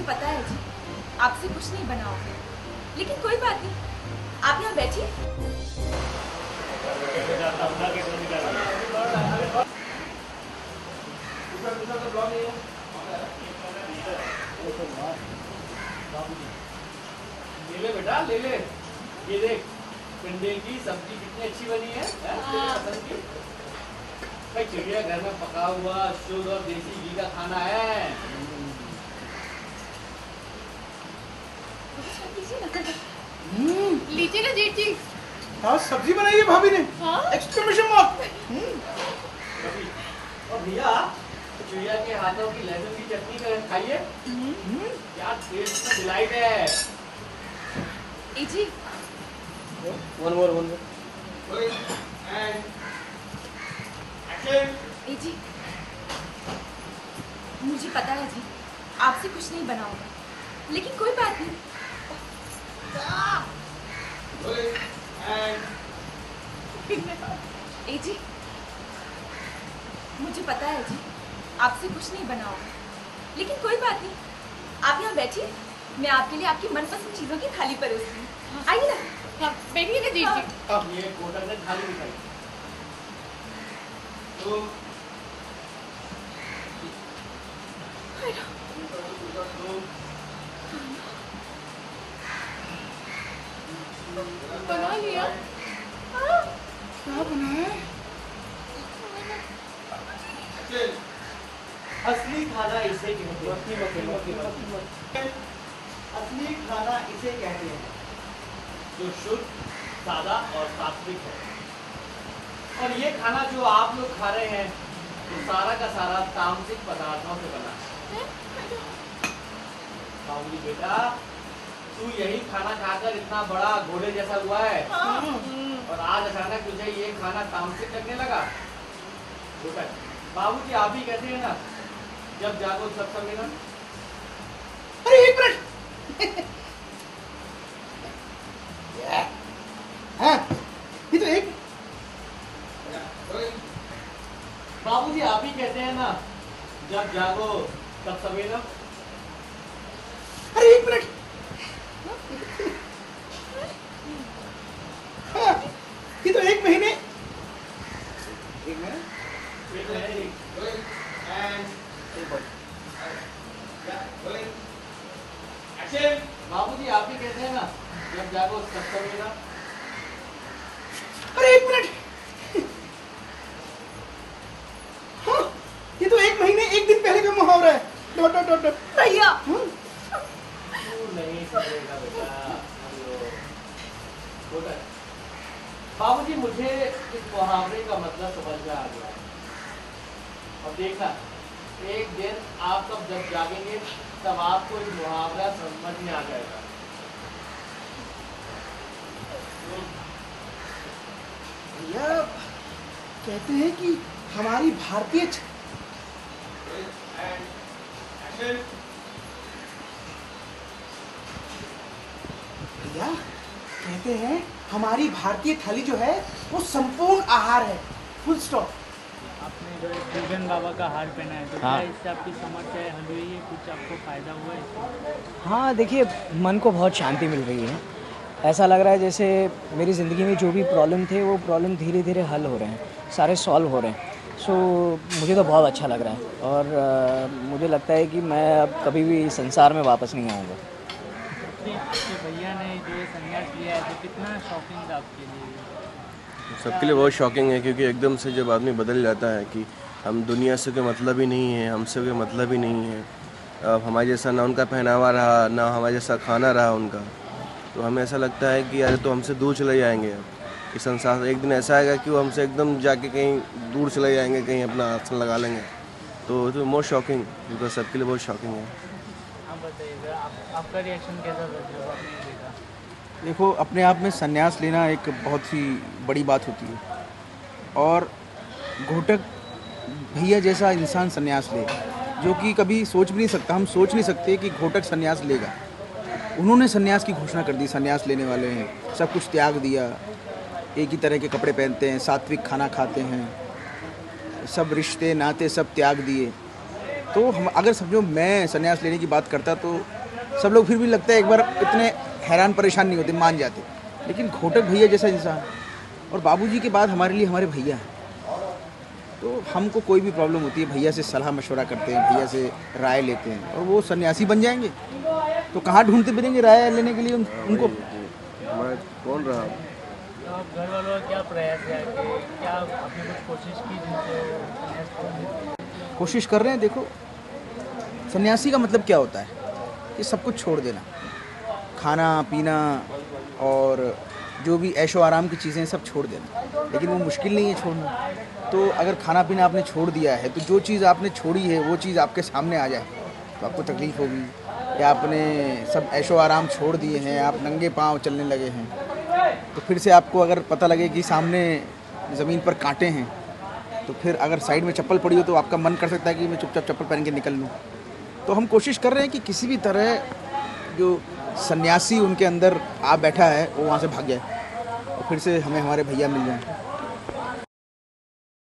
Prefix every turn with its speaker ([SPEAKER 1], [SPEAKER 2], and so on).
[SPEAKER 1] मुझे पता है जी, आपसे कुछ नहीं बना होगा, लेकिन कोई बात नहीं, आप यहाँ बैठिए।
[SPEAKER 2] ले ले बेटा, ले ले। ये देख, टिंडे की सब्जी कितनी अच्छी बनी है, तेरे पसंद की। भाई चिड़िया घर में पका हुआ शुद्ध और देसी घी का खाना है।
[SPEAKER 1] लीजिए ना जी जी।
[SPEAKER 3] हाँ, सब्जी बनाई है भाभी ने।
[SPEAKER 1] हाँ?
[SPEAKER 3] Exclamation mark.
[SPEAKER 2] और भैया, चिड़िया के हाथों की लहसुन की चटनी का खाइए। क्या टेस्ट में डिलाइट है।
[SPEAKER 1] ए जी,
[SPEAKER 2] वन मोर।
[SPEAKER 1] ए जी, मुझे पता है जी, आपसे कुछ नहीं बना होगा, लेकिन कोई बात नहीं। ए जी, मुझे पता है जी, आपसे कुछ नहीं बना होगा, लेकिन कोई बात नहीं, आप यहाँ बैठिए, मैं आपके लिए आपकी मनपसंद चीजों की थाली परोसती हूँ। आइए ना। हाँ, बैठिए ना जी जी।
[SPEAKER 2] अब ये कोटा से थाली दिखाई। तो
[SPEAKER 1] बना लिया।
[SPEAKER 3] क्या बना है?
[SPEAKER 4] असली खाना इसे कहते हैं। असली खाना इसे कहते हैं
[SPEAKER 2] जो शुद्ध, सादा और सात्विक है। और ये खाना जो आप लोग खा रहे हैं, तो सारा का सारा तामसिक पदार्थों से बना है। बाबूजी बेटा, तू यही खाना खाकर इतना बड़ा घोड़े जैसा हुआ है, और आज अचानक तुझे ये खाना तामसिक लगने लगा। बेटा, बाबूजी आप ही कहते हैं ना, जब जागो तब सवेरा।
[SPEAKER 3] अरे एक मिनट। हाँ, ये तो एक।
[SPEAKER 2] बाबूजी आप ही कहते हैं ना, जब जागो तब सवेरा।
[SPEAKER 3] अरे एक मिनट। हाँ, ये तो एक महीने। एक मिनट।
[SPEAKER 2] बाबूजी आप ही कहते हैं ना, जब जागो तब सवेरा।
[SPEAKER 3] अरे एक मिनट। हाँ, ये तो एक महीने एक दिन पहले का मुहावरा है। Dot dot dot dot.
[SPEAKER 1] भैया,
[SPEAKER 2] तू नहीं समझेगा बेटा। हेलो बाबूजी, मुझे इस मुहावरे का मतलब समझ में आ गया। और देखना, एक दिन आप सब जब जागेंगे, तब आपको इस मुहावरा समझ में आ जाएगा।
[SPEAKER 3] भैया कहते हैं कि हमारी भारतीय भैया कहते हैं हमारी भारतीय थाली जो है वो संपूर्ण आहार है। Full stop.
[SPEAKER 5] आपने जो पूजन बाबा का हार पहना है, तो
[SPEAKER 6] हाँ।
[SPEAKER 5] क्या इससे आपकी समस्या हल हुई है? कुछ आपको फ़ायदा हुआ है इससे?
[SPEAKER 6] हाँ, देखिए मन को बहुत शांति मिल रही है। ऐसा लग रहा है जैसे मेरी ज़िंदगी में जो भी प्रॉब्लम थे वो प्रॉब्लम धीरे धीरे हल हो रहे हैं, सारे सॉल्व हो रहे हैं। सो मुझे तो बहुत अच्छा लग रहा है, और मुझे लगता है कि मैं अब कभी भी संसार में वापस नहीं आऊँगा।
[SPEAKER 5] आपके भैया ने जो ये संन्यास लिया है, तो कितना शॉकिंग था आपके लिए?
[SPEAKER 7] सबके लिए बहुत शॉकिंग है, क्योंकि एकदम से जब आदमी बदल जाता है कि हम दुनिया से कोई मतलब ही नहीं है, हमसे कोई मतलब ही नहीं है, अब हमारे जैसा ना उनका पहनावा रहा, ना हमारे जैसा खाना रहा उनका, तो हमें ऐसा लगता है कि यार तो हमसे दूर चले जाएंगे। अब इस संसार एक दिन ऐसा आएगा कि वो हमसे एकदम जाके कहीं दूर चले जाएंगे, कहीं अपना आसन लगा लेंगे। तो मोस्ट शॉकिंग, बिकॉज सबके लिए बहुत शॉकिंग है।
[SPEAKER 5] आप बताइएगा, आपका रिएक्शन कैसा था जब आपने देखा?
[SPEAKER 3] देखो, अपने आप में संन्यास लेना एक बहुत ही बड़ी बात होती है, और घोटक भैया जैसा इंसान संन्यास ले, जो कि कभी सोच भी नहीं सकता। हम सोच नहीं सकते कि घोटक संन्यास लेगा। उन्होंने संन्यास की घोषणा कर दी, संन्यास लेने वाले हैं, सब कुछ त्याग दिया, एक ही तरह के कपड़े पहनते हैं, सात्विक खाना खाते हैं, सब रिश्ते नाते सब त्याग दिए। तो हम अगर समझो मैं संन्यास लेने की बात करता तो सब लोग फिर भी लगता है एक बार इतने हैरान परेशान नहीं होते, मान जाते। लेकिन घोटक भैया जैसा इंसान और बाबूजी के बाद हमारे लिए हमारे भैया हैं, तो हमको कोई भी प्रॉब्लम होती है भैया से सलाह मशवरा करते हैं, भैया से राय लेते हैं और वो सन्यासी बन जाएंगे तो कहाँ ढूंढते फिरेंगे राय लेने के लिए उनको।
[SPEAKER 7] हमारा कौन रहा?
[SPEAKER 5] तो आप घर वालों का क्या प्रयास है कि क्या आपने कुछ कोशिश की जिनसे संन्यास छोड़ने?
[SPEAKER 3] कोशिश कर रहे हैं। देखो सन्यासी का मतलब क्या होता है कि सब कुछ छोड़ देना, खाना पीना और जो भी ऐशो आराम की चीज़ें सब छोड़ देना, लेकिन वो मुश्किल नहीं है छोड़ना। तो अगर खाना पीना आपने छोड़ दिया है तो जो चीज़ आपने छोड़ी है वो चीज़ आपके सामने आ जाए तो आपको तकलीफ़ होगी। या आपने सब ऐशो आराम छोड़ दिए हैं, आप नंगे पाँव चलने लगे हैं, तो फिर से आपको अगर पता लगे कि सामने ज़मीन पर कांटे हैं तो फिर अगर साइड में चप्पल पड़ी हो तो आपका मन कर सकता है कि मैं चुपचाप चप्पल पहन के निकल लूँ। तो हम कोशिश कर रहे हैं कि किसी भी तरह जो सन्यासी उनके अंदर आ बैठा है वो वहाँ से भाग जाए और फिर से हमें हमारे भैया मिल जाएं।